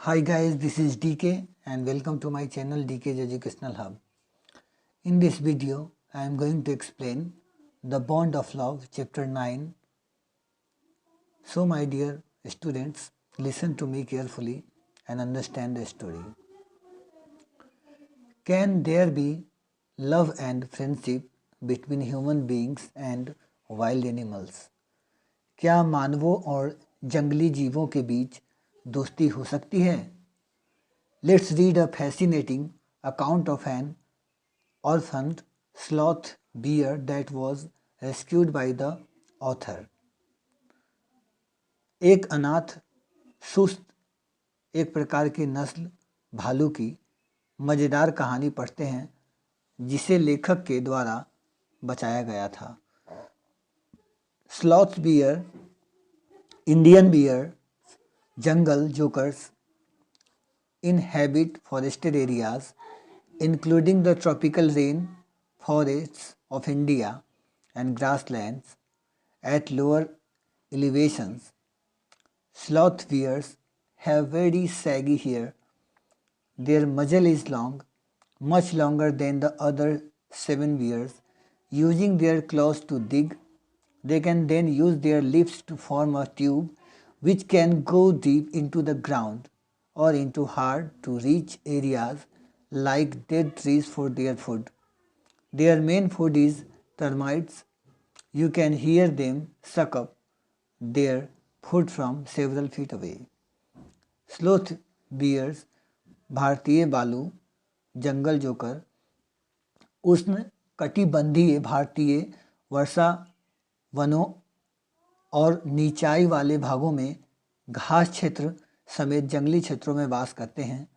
Hi guys, this is DK and welcome to my channel DK's Educational Hub. In this video, I am going to explain The Bond of Love, Chapter 9. So my dear students, listen to me carefully and understand the story. Can there be love and friendship between human beings and wild animals? क्या मानवों और जंगली जीवों के बीच दोस्ती हो सकती है? Let's read a fascinating account of an orphaned sloth bear that was rescued by the author. एक अनाथ सुस्त एक प्रकार की नस्ल भालू की मज़ेदार कहानी पढ़ते हैं जिसे लेखक के द्वारा बचाया गया था. Sloth bear, Indian beer, jungle jokers inhabit forested areas including the tropical rain forests of India and grasslands at lower elevations. Sloth bears have very saggy hair. Their muzzle is long, much longer than the other 7 bears. Using their claws to dig, they can then use their lips to form a tube which can go deep into the ground or into hard to reach areas like dead trees for their food. Their main food is termites. You can hear them suck up their food from several feet away. Sloth bears, भारतीय बालू, जंगल joker, उष्ण कटिबंधीय भारतीय वर्षा वनों और नीचाई वाले भागों में घास क्षेत्र समेत जंगली क्षेत्रों में वास करते हैं.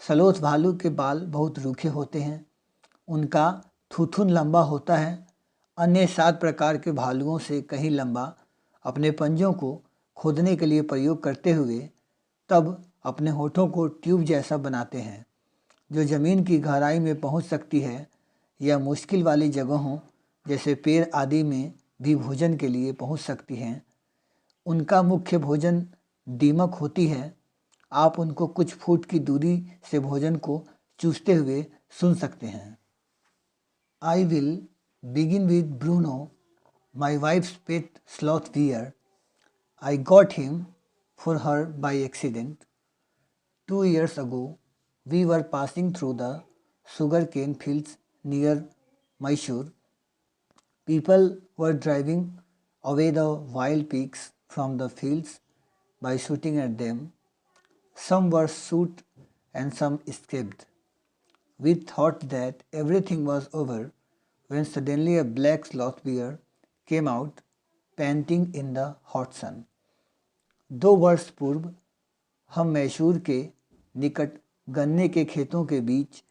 स्लोथ भालू के बाल बहुत रूखे होते हैं. उनका थूथुन लंबा होता है. अन्य 7 प्रकार के भालुओं से कहीं लंबा अपने पंजों को खोदने के लिए प्रयोग करते हुए तब अपने होठों को ट्यूब जैसा बनाते हैं जो ज़मीन की गहराई में पहुंच सकती है या मुश्किल वाली जगहों जैसे पेड़ आदि में भी भोजन के लिए पहुंच सकती हैं. उनका मुख्य भोजन दीमक होती है. आप उनको कुछ फुट की दूरी से भोजन को चूसते हुए सुन सकते हैं. I will begin with Bruno, my wife's pet sloth bear. I got him for her by accident. 2 years ago, we were passing through the sugarcane fields near Mysore. People were driving away the wild pigs from the fields by shooting at them. Some were shot and some escaped. We thought that everything was over when suddenly a black sloth bear came out panting in the hot sun. 2 वर्ष पूर्व हम मैसूर के निकट गन्ने के खेतों के बीच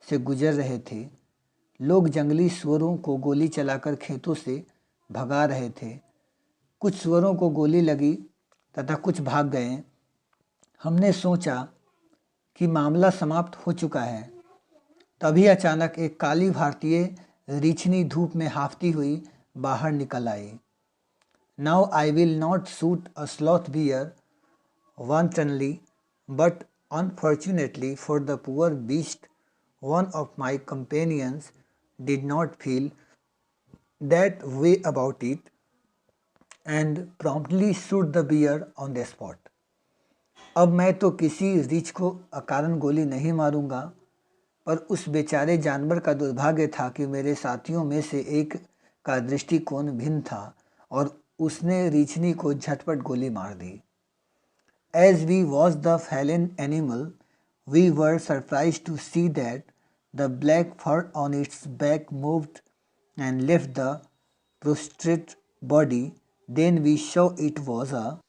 से गुजर रहे थे. लोग जंगली सुअरों को गोली चलाकर खेतों से भगा रहे थे. कुछ सुअरों को गोली लगी तथा कुछ भाग गए. हमने सोचा कि मामला समाप्त हो चुका है. तभी अचानक एक काली भारतीय रीछनी धूप में हाफती हुई बाहर निकल आई. Now I will not shoot a sloth bear wantonly, but unfortunately for the poor beast, one of my companions did not feel that way about it and promptly shoot the bear on the spot. अब मैं तो किसी रीछ को अकारण गोली नहीं मारूंगा, पर उस बेचारे जानवर का दुर्भाग्य था कि मेरे साथियों में से एक का दृष्टिकोण भिन्न था और उसने रीछनी को झटपट गोली मार दी. As we watched the fallen animal, we were surprised to see that the black fur on its back moved and left the prostrate body. Then we saw it was a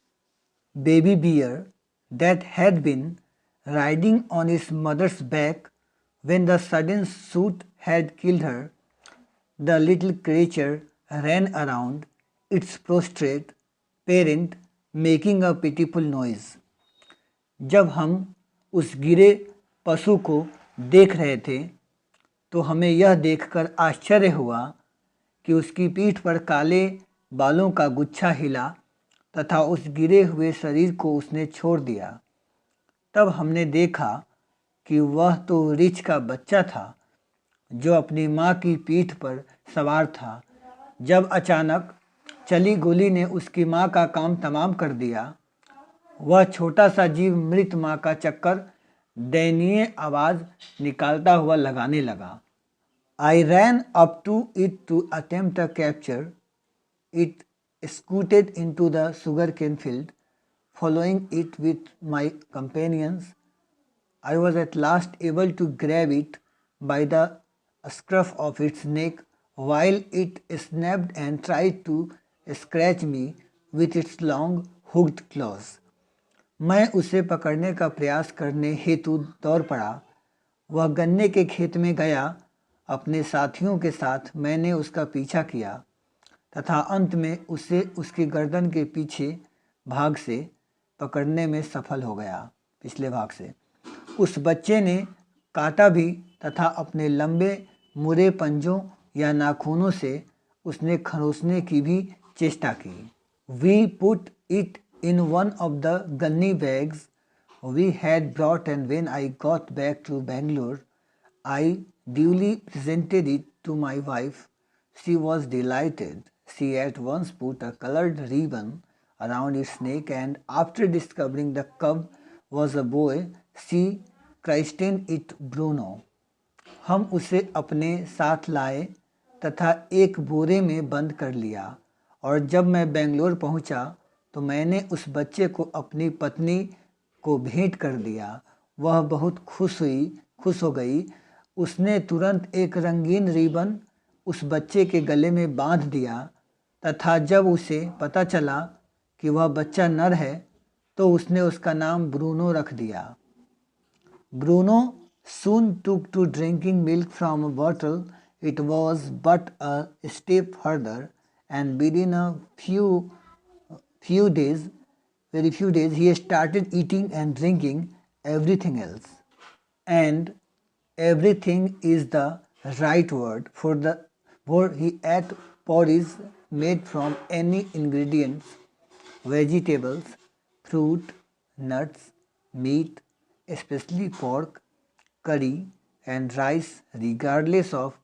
baby bear that had been riding on its mother's back when the sudden shoot had killed her. The little creature ran around its prostrate parent, making a pitiful noise. जब हम उस गिरे पशु को देख रहे थे तो हमें यह देखकर आश्चर्य हुआ कि उसकी पीठ पर काले बालों का गुच्छा हिला तथा उस गिरे हुए शरीर को उसने छोड़ दिया. तब हमने देखा कि वह तो रिच का बच्चा था जो अपनी माँ की पीठ पर सवार था। जब अचानक चली गोली ने उसकी माँ का काम तमाम कर दिया। वह छोटा सा जीव मृत माँ का चक्कर दयनीय आवाज निकालता हुआ लगाने लगा। I ran up to it to attempt a capture. It scooted into the sugarcane field, following it with my companions. I was at last able to grab it by the scruff of its neck while it snapped and tried to scratch me with its long hooked claws. मैं उसे पकड़ने का प्रयास करने हेतु दौड़ पड़ा। वह गन्ने के खेत में गया। अपने साथियों के साथ मैंने उसका पीछा किया तथा अंत में उसे उसकी गर्दन के पीछे भाग से पकड़ने में सफल हो गया। पिछले भाग से उस बच्चे ने काटा भी तथा अपने लंबे मुरे पंजों या नाखूनों से उसने खरोचने की भी चेष्टा की। We put it in one of the gunny bags we had brought, and when I got back to Bangalore, I duly presented it to my wife. She was delighted. She at once put a colored ribbon around its neck, and after discovering the cub was a boy, she christened it Bruno. हम उसे अपने साथ लाए तथा एक बोरे में बंद कर लिया, और जब मैं बेंगलोर पहुंचा तो मैंने उस बच्चे को अपनी पत्नी को भेंट कर दिया। वह बहुत खुश हो गई। उसने तुरंत एक रंगीन रिबन उस बच्चे के गले में बांध दिया तथा जब उसे पता चला कि वह बच्चा नर है तो उसने उसका नाम ब्रूनो रख दिया। Bruno soon took to drinking milk from a bottle. It was but a step further, and within a very few days, he started eating and drinking everything else. And everything is the right word, for he ate porridge made from any ingredients, vegetables, fruit, nuts, meat, especially pork, curry, and rice, regardless of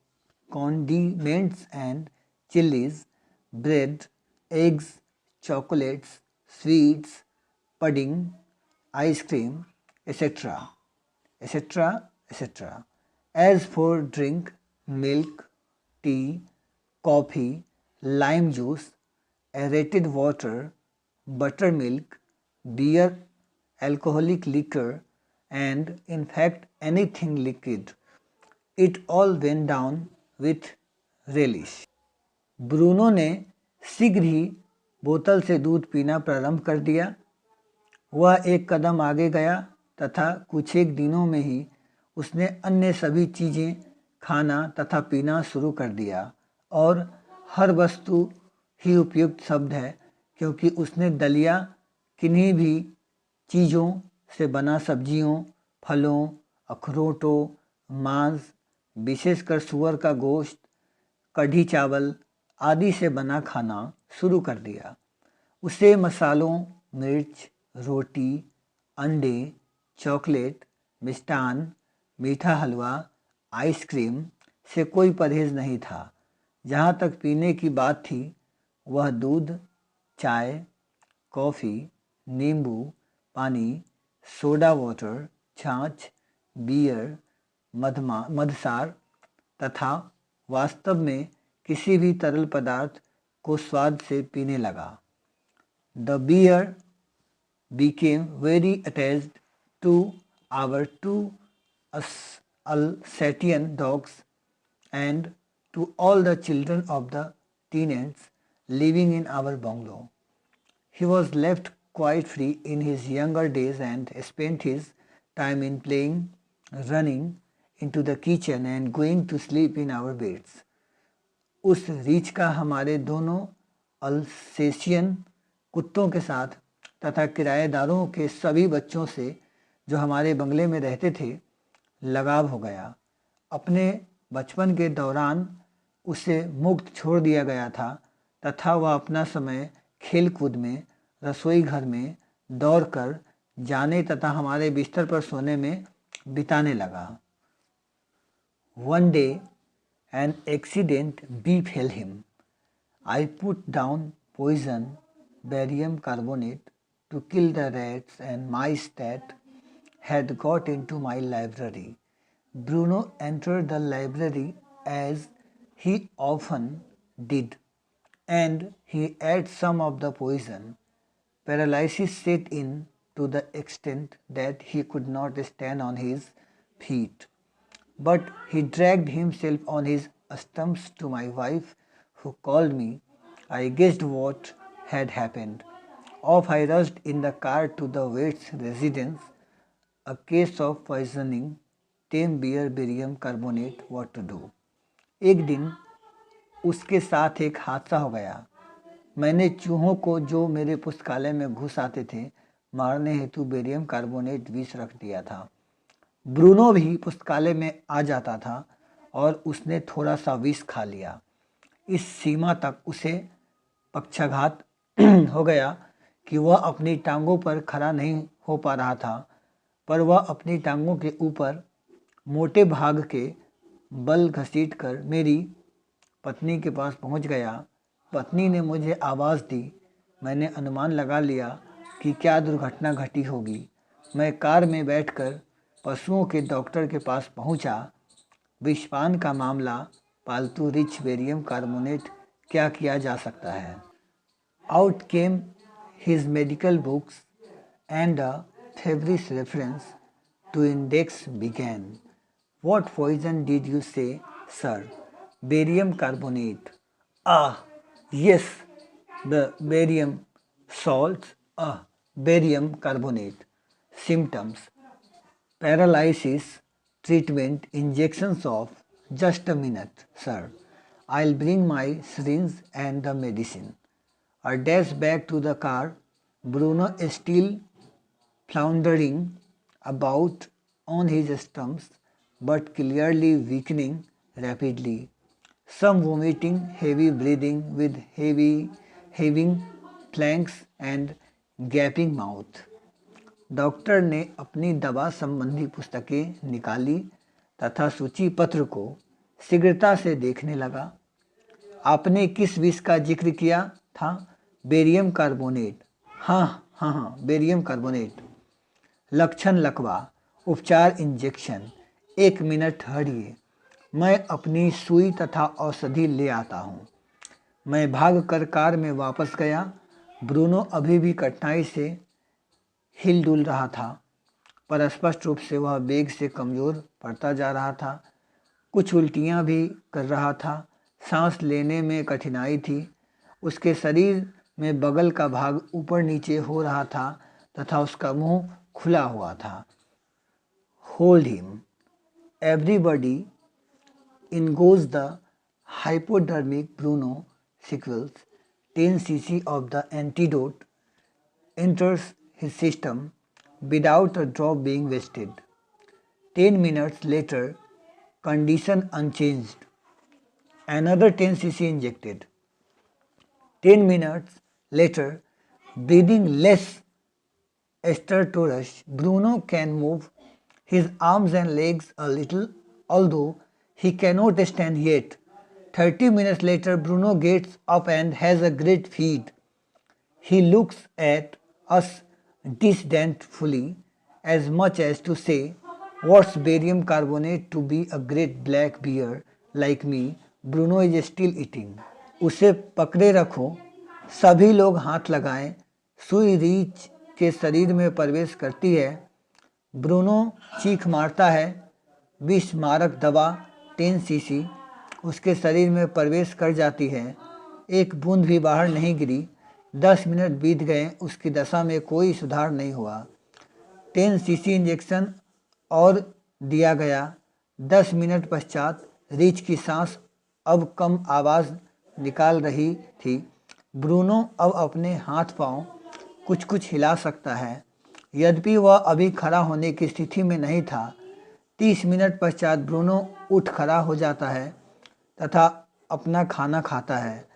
condiments and chilies, bread, eggs, chocolates, sweets, pudding, ice cream, etc., etc., etc. As for drink, milk, tea, coffee, lime juice, aerated water, buttermilk, beer, alcoholic liquor, and in fact anything liquid, it all went down with relish. Bruno ने शीघ्र ही बोतल से दूध पीना प्रारंभ कर दिया। वह एक कदम आगे गया तथा कुछ एक दिनों में ही उसने अन्य सभी चीज़ें खाना तथा पीना शुरू कर दिया, और हर वस्तु ही उपयुक्त शब्द है क्योंकि उसने दलिया, किन्हीं भी चीज़ों से बना सब्जियों, फलों, अखरोटों, मांस, विशेषकर सुअर का गोश्त, कढ़ी चावल आदि से बना खाना शुरू कर दिया। उसे मसालों, मिर्च, रोटी, अंडे, चॉकलेट, मिष्टान, मीठा हलवा, आइसक्रीम से कोई परहेज नहीं था। जहाँ तक पीने की बात थी, वह दूध, चाय, कॉफ़ी, नींबू पानी, सोडा वाटर, छाछ, बियर, मदसार तथा वास्तव में किसी भी तरल पदार्थ को स्वाद से पीने लगा। The beer became very attached to our two Alsatian dogs and to all the children of the tenants living in our bungalow. He was left quite free in his younger days and spent his time in playing, running into the kitchen and going to sleep in our beds. उस रीछ का हमारे दोनों Alsatian कुत्तों के साथ तथा किराएदारों के सभी बच्चों से जो हमारे बंगले में रहते थे लगाव हो गया। अपने बचपन के दौरान उसे मुक्त छोड़ दिया गया था तथा वह अपना समय खेल कूद में, रसोई घर में दौड़कर जाने तथा हमारे बिस्तर पर सोने में बिताने लगा। One day, an accident befell him. I put down poison, barium carbonate, to kill the rats and mice that had got into my library. Bruno entered the library as he often did, and he ate some of the poison. Paralysis set in to the extent that he could not stand on his feet. But he dragged himself on his stumps to my wife, who called me. I guessed what had happened. Off I rushed in the car to the Waite's residence. A case of poisoning, 10 beer barium carbonate, what to do. एक दिन उसके साथ एक हादसा हो गया। मैंने चूहों को जो मेरे पुस्तकालय में घुस आते थे मारने हेतु बेरियम कार्बोनेट विष रख दिया था। ब्रूनो भी पुस्तकालय में आ जाता था और उसने थोड़ा सा विष खा लिया। इस सीमा तक उसे पक्षाघात हो गया कि वह अपनी टांगों पर खड़ा नहीं हो पा रहा था, पर वह अपनी टांगों के ऊपर मोटे भाग के बल घसीटकर मेरी पत्नी के पास पहुंच गया। पत्नी ने मुझे आवाज़ दी। मैंने अनुमान लगा लिया कि क्या दुर्घटना घटी होगी। मैं कार में बैठकर पशुओं के डॉक्टर के पास पहुंचा। विषपान का मामला, पालतू रिच बेरियम कार्बोनेट, क्या किया जा सकता है। Out came his medical books and a feverish reference to index began. What poison did you say, sir? Barium carbonate. Ah, yes, the barium salts. Ah, barium carbonate. Symptoms: paralysis, treatment, injections of. Just a minute, sir. I'll bring my syringe and the medicine. I dashed back to the car. Bruno is still floundering about on his stumps, but clearly weakening rapidly. Some vomiting, heavy breathing with heaving flanks and gaping mouth. Doctor ने अपनी दवा संबंधी पुस्तकें निकाली तथा सूची पत्र को शीघ्रता से देखने लगा। आपने किस विष का जिक्र किया था? Barium carbonate. हाँ, बेरियम कार्बोनेट। लक्षण लकवा, उपचार इंजेक्शन। 1 मिनट ठहरिए, मैं अपनी सुई तथा औषधि ले आता हूँ। मैं भागकर कार में वापस गया। ब्रूनो अभी भी कठिनाई से हिलडुल रहा था, पर स्पष्ट रूप से वह वेग से कमज़ोर पड़ता जा रहा था। कुछ उल्टियाँ भी कर रहा था। सांस लेने में कठिनाई थी। उसके शरीर में बगल का भाग ऊपर नीचे हो रहा था तथा उसका मुंह खुला हुआ था। Hold him. Everybody ingous the hypodermic. Bruno sequels 10 cc of the antidote enters his system without a drop being wasted. 10 minutes later, condition unchanged. Another 10 cc injected. 10 minutes later, breathing less stertorous. Bruno can move his arms and legs a little, although he cannot stand yet. 30 minutes later, Bruno gets up and has a great feed. He looks at us disdainfully, as much as to say, "What's barium carbonate to be a great black bear like me?" Bruno is still eating. उसे पकड़े रखो। सभी लोग हाथ लगाएं। सुई रीछ के शरीर में प्रवेश करती है। ब्रूनो चीख मारता है। विष मारक दवा 10 सीसी उसके शरीर में प्रवेश कर जाती है। एक बूंद भी बाहर नहीं गिरी। 10 मिनट बीत गए। उसकी दशा में कोई सुधार नहीं हुआ। 10 सीसी इंजेक्शन और दिया गया। 10 मिनट पश्चात रीछ की सांस अब कम आवाज़ निकाल रही थी। ब्रूनो अब अपने हाथ पांव कुछ कुछ हिला सकता है, यद्यपि वह अभी खड़ा होने की स्थिति में नहीं था। 30 मिनट पश्चात ब्रूनो उठ खड़ा हो जाता है तथा अपना खाना खाता है।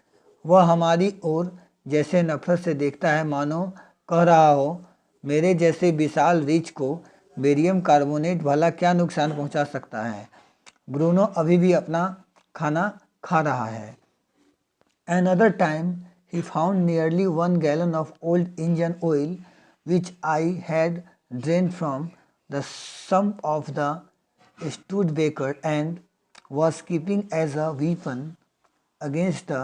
वह हमारी ओर जैसे नफरत से देखता है, मानो कह रहा हो, मेरे जैसे विशाल रीछ को बेरियम कार्बोनेट भला क्या नुकसान पहुंचा सकता है। ब्रूनो अभी भी अपना खाना खा रहा है। Another time, he found nearly 1 gallon of old engine oil, which I had drained from the sump of the Studebaker and was keeping as a weapon against the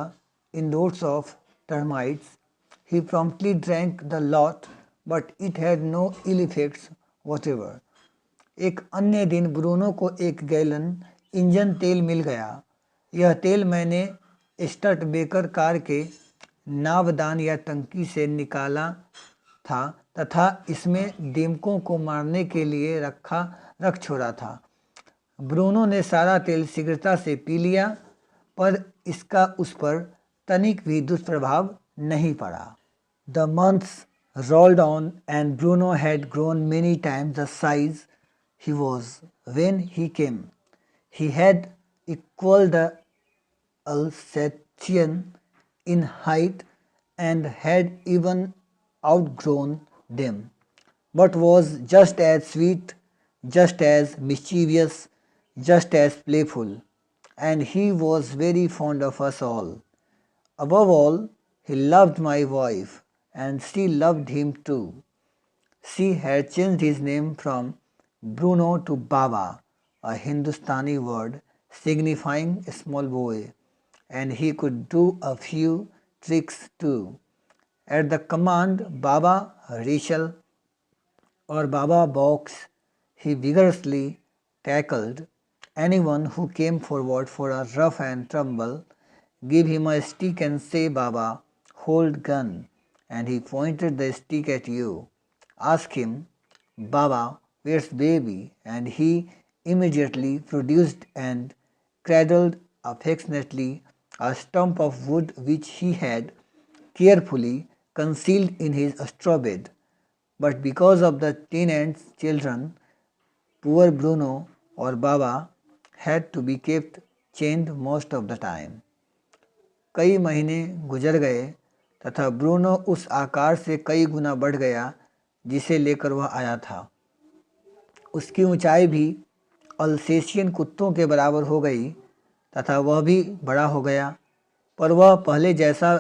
inroads of termites. He promptly drank the lot, but it had no ill effects whatever. एक अन्य दिन Bruno को 1 gallon engine तेल मिल गया। यह तेल मैंने स्टट baker car के नावदान या टंकी से निकाला था तथा इसमें दीमकों को मारने के लिए रख छोड़ा था। ब्रूनो ने सारा तेल शीघ्रता से पी लिया, पर इसका उस पर तनिक भी दुष्प्रभाव नहीं पड़ा। The months rolled on and Bruno had grown many times the size he was when he came. He had equaled the Alsatian in height and had even outgrown them, but was just as sweet, just as mischievous, just as playful, and he was very fond of us all. Above all, he loved my wife, and she loved him too. She had changed his name from Bruno to Baba, a Hindustani word signifying small boy, and he could do a few tricks too. At the command Baba Rachel or Baba Box, he vigorously tackled anyone who came forward for a rough and tumble. Give him a stick and say, Baba, hold gun, and he pointed the stick at you. Ask him, Baba, where's baby? And he immediately produced and cradled affectionately a stump of wood which he had carefully concealed in his straw bed. But because of the tenant's children, poor Bruno or Baba had to be kept chained most of the time. कई महीने गुजर गए तथा Bruno उस आकार से कई गुना बढ़ गया जिसे लेकर वह आया था। उसकी ऊंचाई भी अल्सेशियन कुत्तों के बराबर हो गई तथा वह भी बड़ा हो गया, पर वह पहले जैसा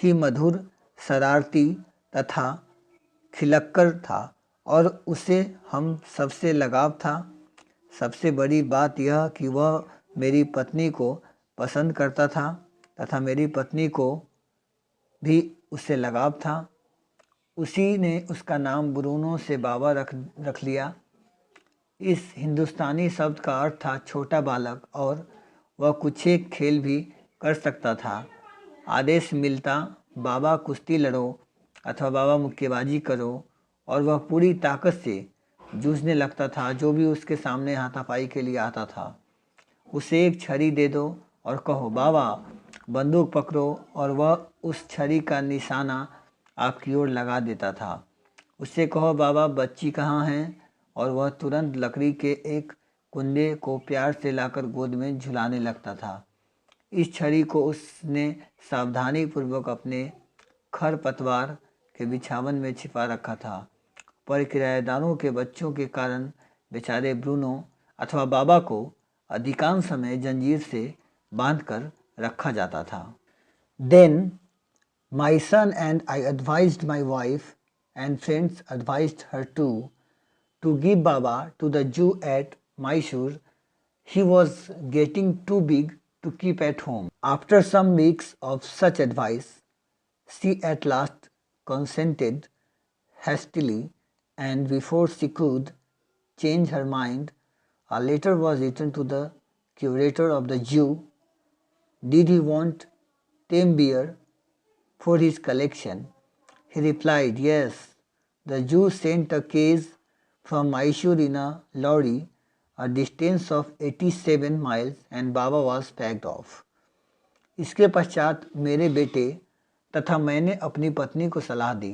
ही मधुर, शरारती तथा खिलक्कर था और उसे हम सबसे लगाव था। सबसे बड़ी बात यह कि वह मेरी पत्नी को पसंद करता था तथा मेरी पत्नी को भी उससे लगाव था। उसी ने उसका नाम ब्रूनो से बाबा रख लिया। इस हिंदुस्तानी शब्द का अर्थ था छोटा बालक और वह कुछ एक खेल भी कर सकता था। आदेश मिलता बाबा कुश्ती लड़ो अथवा बाबा मुक्केबाजी करो और वह पूरी ताकत से जूझने लगता था जो भी उसके सामने हाथापाई के लिए आता था। उसे एक छड़ी दे दो और कहो बाबा बंदूक पकड़ो और वह उस छड़ी का निशाना आपकी ओर लगा देता था। उससे कहो बाबा बच्ची कहाँ है और वह तुरंत लकड़ी के एक कुंडे को प्यार से लाकर गोद में झुलाने लगता था। इस छड़ी को उसने सावधानी पूर्वक अपने खरपतवार के बिछावन में छिपा रखा था, पर किराएदारों के बच्चों के कारण बेचारे ब्रूनो अथवा बाबा को अधिकांश समय जंजीर से बांधकर रखा जाता था। Then my son and I advised my wife and friends advised her too to give Baba to the Jew at Mysore. He was getting too big to keep at home. After some weeks of such advice, she at last consented hastily, and before she could change her mind, a letter was written to the curator of the Jew. Did he want tame bear for his collection? He replied, yes. The Jew sent a case from Mysore in a lorry, a distance of 87 miles, and Baba was packed off. इसके पश्चात मेरे बेटे तथा मैंने अपनी पत्नी को सलाह दी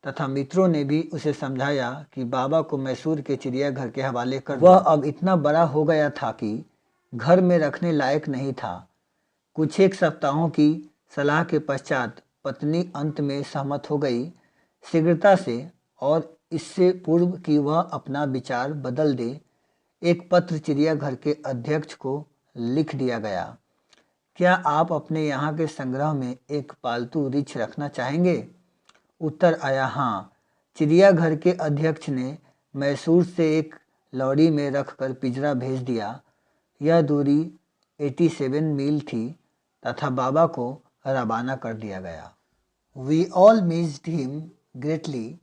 तथा मित्रों ने भी उसे समझाया कि बाबा को मैसूर के चिड़ियाघर के हवाले कर दो। वह अब इतना बड़ा हो गया था कि घर में रखने लायक नहीं था। कुछ एक सप्ताहों की सलाह के पश्चात पत्नी अंत में सहमत हो गई। शीघ्रता से और इससे पूर्व कि वह अपना विचार बदल दे, एक पत्र चिड़ियाघर के अध्यक्ष को लिख दिया गया। क्या आप अपने यहाँ के संग्रह में एक पालतू रीछ रखना चाहेंगे? उत्तर आया, हाँ। चिड़ियाघर के अध्यक्ष ने मैसूर से एक लॉरी में रखकर पिंजरा भेज दिया। यह दूरी 87 मील थी तथा बाबा को रवाना कर दिया गया। We all missed him greatly,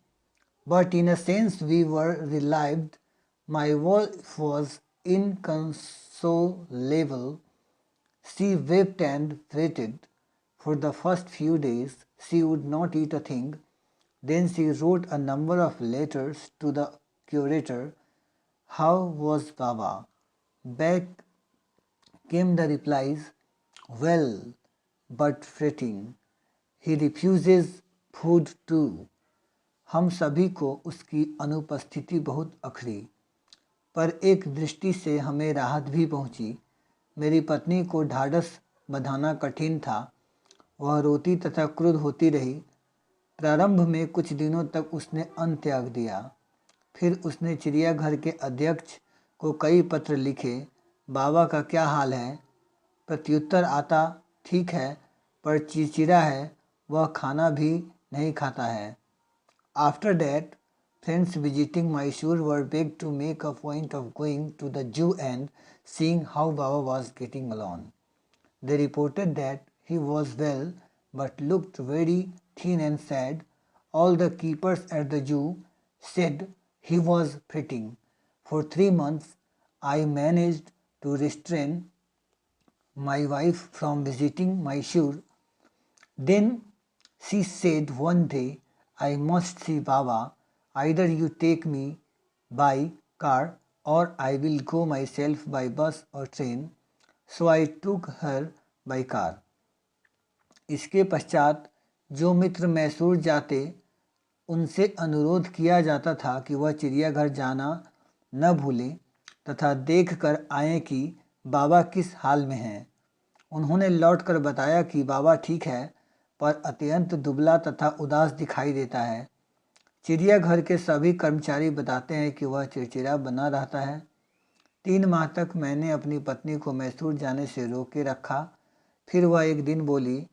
but in a sense we were relieved. My wife was inconsolable. She wept and fretted. For the first few days she would not eat a thing. Then she wrote a number of letters to the curator. How was Baba? Back came the replies, well, but fretting. He refuses food too. हम सभी को उसकी अनुपस्थिति बहुत अखरी, पर एक दृष्टि से हमें राहत भी पहुंची। मेरी पत्नी को ढाढ़स बंधाना कठिन था। वह रोती तथा क्रुद्ध होती रही। प्रारंभ में कुछ दिनों तक उसने अन्न त्याग दिया। फिर उसने चिड़ियाघर के अध्यक्ष को कई पत्र लिखे। बाबा का क्या हाल है? प्रत्युत्तर आता, ठीक है, पर चिड़चिड़ा है। वह खाना भी नहीं खाता है। After that, friends visiting Mysore were begged to make a point of going to the zoo and seeing how Baba was getting along. They reported that he was well, but looked very thin and sad. All the keepers at the zoo said he was fretting. For 3 months, I managed to restrain my wife from visiting Mysore. Then she said one day, I must see Baba. Either you take me by car or I will go myself by bus or train. So I took her by car. इसके पश्चात जो मित्र मैसूर जाते उनसे अनुरोध किया जाता था कि वह चिड़ियाघर जाना न भूलें तथा देख कर आएँ कि बाबा किस हाल में हैं। उन्होंने लौटकर बताया कि बाबा ठीक है, पर अत्यंत दुबला तथा उदास दिखाई देता है। चिड़ियाघर के सभी कर्मचारी बताते हैं कि वह चिड़चिड़ा बना रहता है। 3 माह तक मैंने अपनी पत्नी को मैसूर जाने से रोके रखा। फिर वह एक दिन बोली,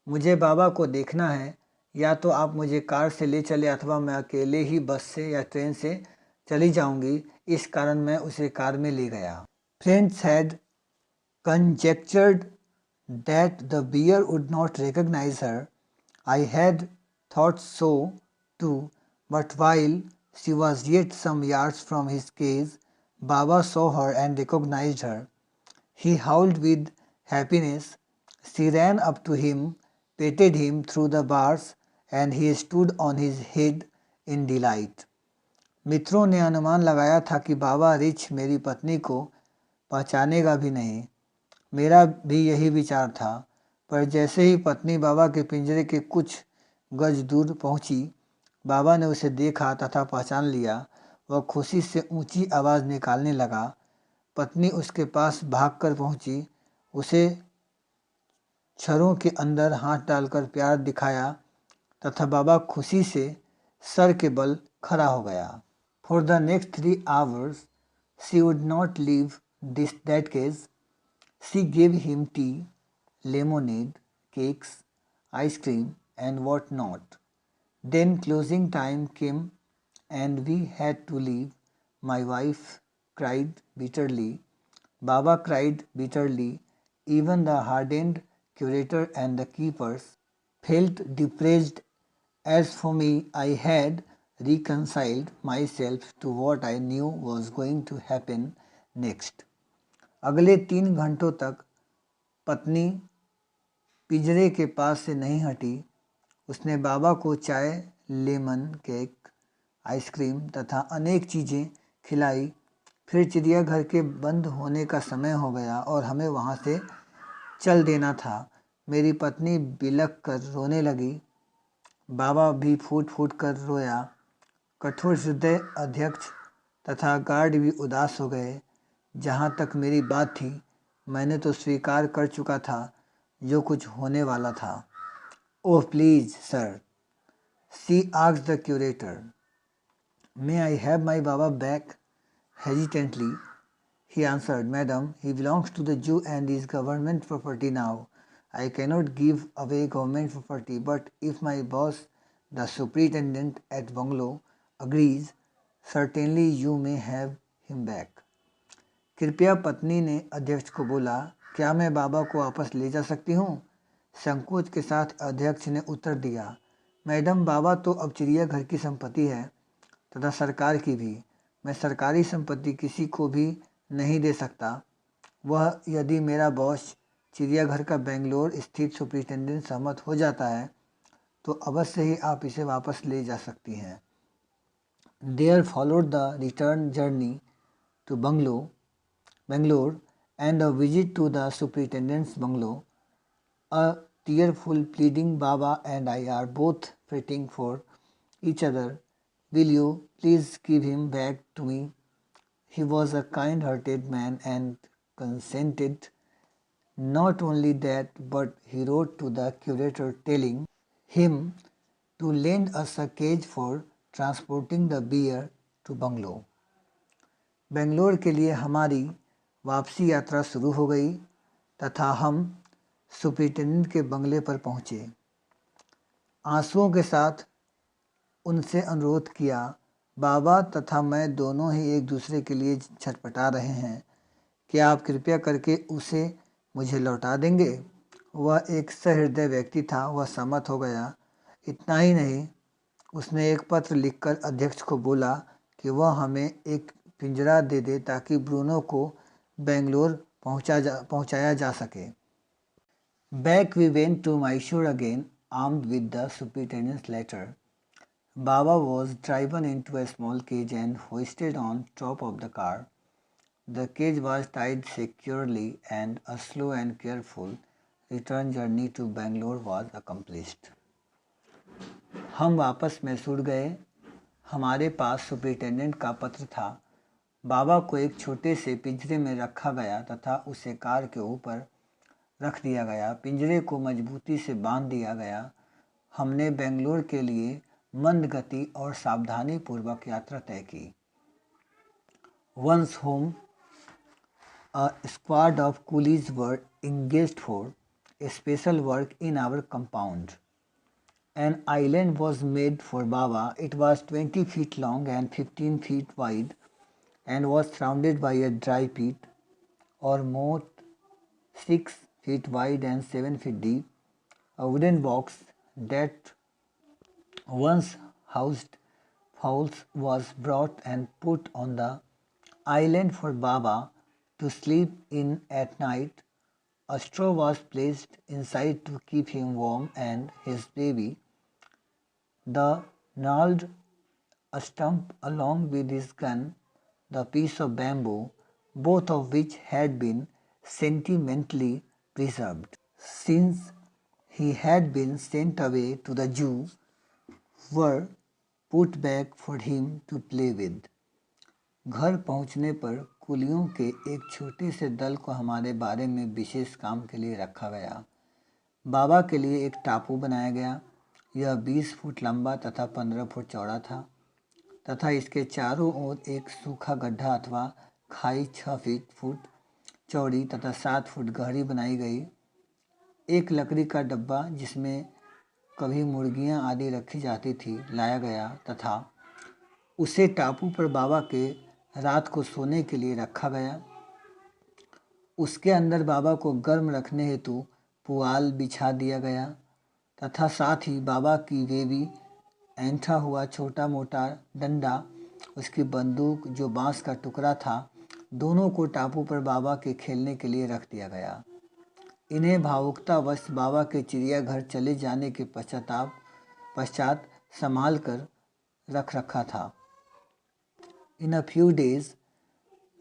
मुझे बाबा को देखना है, या तो आप मुझे कार से ले चले अथवा मैं अकेले ही बस से या ट्रेन से चली जाऊंगी। इस कारण मैं उसे कार में ले गया। Friends had conjectured that the bear would not recognize her. I had thought so too, but while she was yet some yards from his cage, Baba saw her and recognized her. He howled with happiness. She ran up to him, petted him through the bars, and he stood on his head in delight. मित्रों ने अनुमान लगाया था कि बाबा रिछ मेरी पत्नी को पहचानेगा भी नहीं। मेरा भी यही विचार था, पर जैसे ही पत्नी बाबा के पिंजरे के कुछ गज दूर पहुंची, बाबा ने उसे देखा तथा पहचान लिया। वह खुशी से ऊंची आवाज़ निकालने लगा। पत्नी उसके पास भागकर पहुंची, उसे छरों के अंदर हाथ डालकर प्यार दिखाया तथा बाबा खुशी से सर के बल खड़ा हो गया। For the next 3 hours, she would not leave that cage. She gave him tea, lemonade, cakes, ice cream, and what not. Then closing time came and we had to leave. My wife cried bitterly. Baba cried bitterly. Even the hardened curator and the keepers felt depressed. As for me, I had reconciled myself to what I knew was going to happen next. अगले 3 घंटों तक पत्नी पिंजरे के पास से नहीं हटी। उसने बाबा को चाय, लेमन केक, आइसक्रीम तथा अनेक चीज़ें खिलाई। फिर चिड़ियाघर के बंद होने का समय हो गया और हमें वहाँ से चल देना था। मेरी पत्नी बिलख कर रोने लगी। बाबा भी फूट फूट कर रोया। कठोर हृदय अध्यक्ष तथा गार्ड भी उदास हो गए। जहाँ तक मेरी बात थी, मैंने तो स्वीकार कर चुका था जो कुछ होने वाला था। Oh please sir, she asked the curator, May I have my Baba back? Hesitantly, he answered, Madam, he belongs to the Jew and is government property now. I cannot give away government property, but if my boss, the superintendent at bungalow, agrees, certainly you may have him back. कृपया पत्नी ने अध्यक्ष को बोला, क्या मैं बाबा को वापस ले जा सकती हूँ? संकोच के साथ अध्यक्ष ने उत्तर दिया, मैडम बाबा तो अब चिड़ियाघर की संपत्ति है तथा सरकार की भी। मैं सरकारी संपत्ति किसी को भी नहीं दे सकता। वह यदि मेरा बॉस चिड़ियाघर का बेंगलोर स्थित सुपरिटेंडेंट सहमत हो जाता है तो अवश्य ही आप इसे वापस ले जा सकती हैं। There followed the return journey to Bangalore and a visit to the superintendent's bungalow. A tearful, pleading Baba and I are both fretting for each other. Will you please give him back to me? He was a kind-hearted man and consented. Not only that, but he wrote to the curator telling him to lend us a cage for transporting the bear to Bangalore. Bangalore के लिए हमारी वापसी यात्रा शुरू हो गई तथा हम सुपरिटेंडेंट के बंगले पर पहुँचे। आंसुओं के साथ उनसे अनुरोध किया, बाबा तथा मैं दोनों ही एक दूसरे के लिए छटपटा रहे हैं, क्या आप कृपया करके उसे मुझे लौटा देंगे? वह एक सहृदय व्यक्ति था, वह सहमत हो गया। इतना ही नहीं, उसने एक पत्र लिखकर अध्यक्ष को बोला कि वह हमें एक पिंजरा दे दे ताकि ब्रूनो को बेंगलोर पहुंचाया जा सके। Back we went to Mysore again, armed with the superintendent's letter. Baba was driven into a small cage and hoisted on top of the car. The cage was tied securely and a slow and careful return journey to Bangalore was accomplished. हम वापस मैसूर गए। हमारे पास superintendent का पत्र था। बाबा को एक छोटे से पिंजरे में रखा गया तथा उसे कार के ऊपर रख दिया गया। पिंजरे को मजबूती से बांध दिया गया। हमने बेंगलोर के लिए मंद गति और सावधानी पूर्वक यात्रा तय की। Once home, a squad of coolies were engaged for a special work in our compound. An island was made for Baba. It was 20 feet long and 15 feet wide and was surrounded by a dry pit or moat 6 feet wide and 7 feet deep. A wooden box that once housed fowls was brought and put on the island for Baba to sleep in at night. A straw was placed inside to keep him warm and his baby. The gnarled a stump along with his gun, the piece of bamboo, both of which had been sentimentally preserved, since he had been sent away to the Jew, were put back for him to play with. घर पहुंचने पर कुलियों के एक छोटे से दल को हमारे बारे में विशेष काम के लिए रखा गया। बाबा के लिए एक टापू बनाया गया। यह 20 फुट लंबा तथा 15 फुट चौड़ा था तथा इसके चारों ओर एक सूखा गड्ढा अथवा खाई 6 फुट चौड़ी तथा 7 फुट गहरी बनाई गई। एक लकड़ी का डब्बा जिसमें कभी मुर्गियां आदि रखी जाती थी लाया गया तथा उसे टापू पर बाबा के रात को सोने के लिए रखा गया। उसके अंदर बाबा को गर्म रखने हेतु पुआल बिछा दिया गया तथा साथ ही बाबा की बेबी, ऐंठा हुआ छोटा मोटा डंडा, उसकी बंदूक जो बांस का टुकड़ा था, दोनों को टापू पर बाबा के खेलने के लिए रख दिया गया। इन्हें भावुकतावश बाबा के चिड़ियाघर चले जाने के पश्चात संभाल कर रख रखा था। In a few days,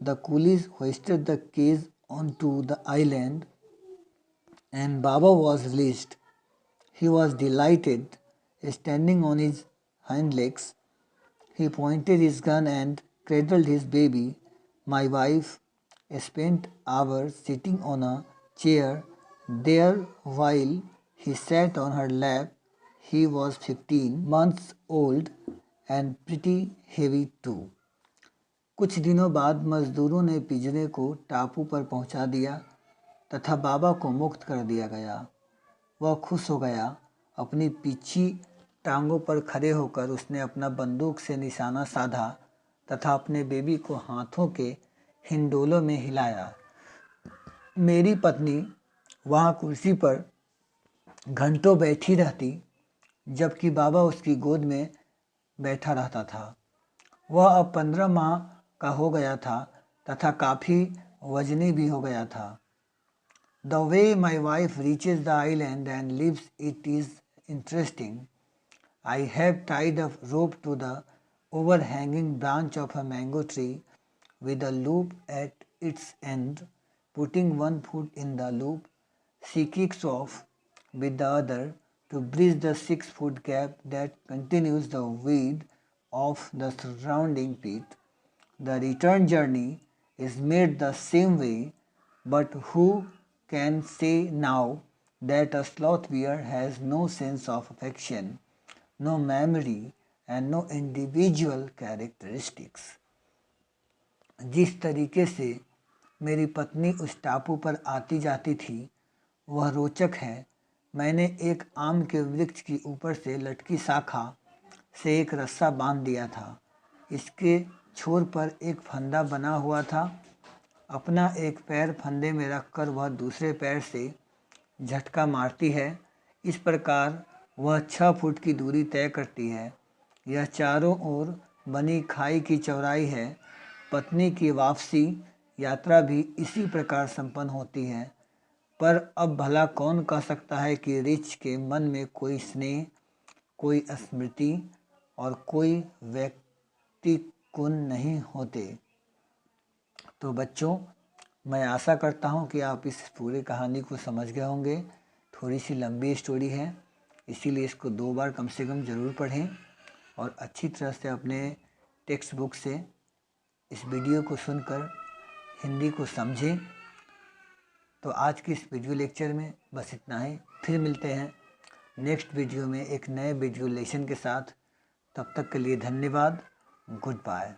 the coolies hoisted the cage onto the island and Baba was released. He was delighted. Standing on his hind legs, he pointed his gun and cradled his baby. My wife spent hours sitting on a chair there while he sat on her lap. He was 15 months old and pretty heavy too. कुछ दिनों बाद मजदूरों ने पिंजरे को टापू पर पहुंचा दिया तथा बाबा को मुक्त कर दिया गया। वह खुश हो गया। अपनी पीछी टांगों पर खड़े होकर उसने अपना बंदूक से निशाना साधा तथा अपने बेबी को हाथों के हिंडोलों में हिलाया। मेरी पत्नी वहाँ कुर्सी पर घंटों बैठी रहती जबकि बाबा उसकी गोद में बैठा रहता था। वह अब 15 माह का हो गया था तथा काफ़ी वजनी भी हो गया था। The way my wife reaches the island and leaves it is interesting. I have tied a rope to the overhanging branch of a mango tree with a loop at its end. Putting one foot in the loop, she kicks off with the other to bridge the 6-foot gap that continues the width of the surrounding pit. The return journey is made the same way, but who can say now that a sloth bear has no sense of affection, no memory, and no individual characteristics? जिस तरीके से मेरी पत्नी उस टापू पर आती जाती थी वह रोचक है। मैंने एक आम के वृक्ष की ऊपर से लटकी शाखा से एक रस्सा बांध दिया था। इसके छोर पर एक फंदा बना हुआ था। अपना एक पैर फंदे में रखकर वह दूसरे पैर से झटका मारती है। इस प्रकार वह 6 फुट की दूरी तय करती है। यह चारों ओर बनी खाई की चौड़ाई है। पत्नी की वापसी यात्रा भी इसी प्रकार संपन्न होती है। पर अब भला कौन कह सकता है कि रिच के मन में कोई स्नेह, कोई स्मृति और कोई व्यक्ति गुण नहीं होते। तो बच्चों, मैं आशा करता हूँ कि आप इस पूरी कहानी को समझ गए होंगे। थोड़ी सी लंबी स्टोरी है, इसीलिए इसको 2 बार कम से कम ज़रूर पढ़ें और अच्छी तरह से अपने टेक्स्ट बुक से इस वीडियो को सुनकर हिंदी को समझें। तो आज की इस वीडियो लेक्चर में बस इतना ही। फिर मिलते हैं नेक्स्ट वीडियो में एक नए वीडियो लेसन के साथ। तब तक के लिए धन्यवाद। Good bye.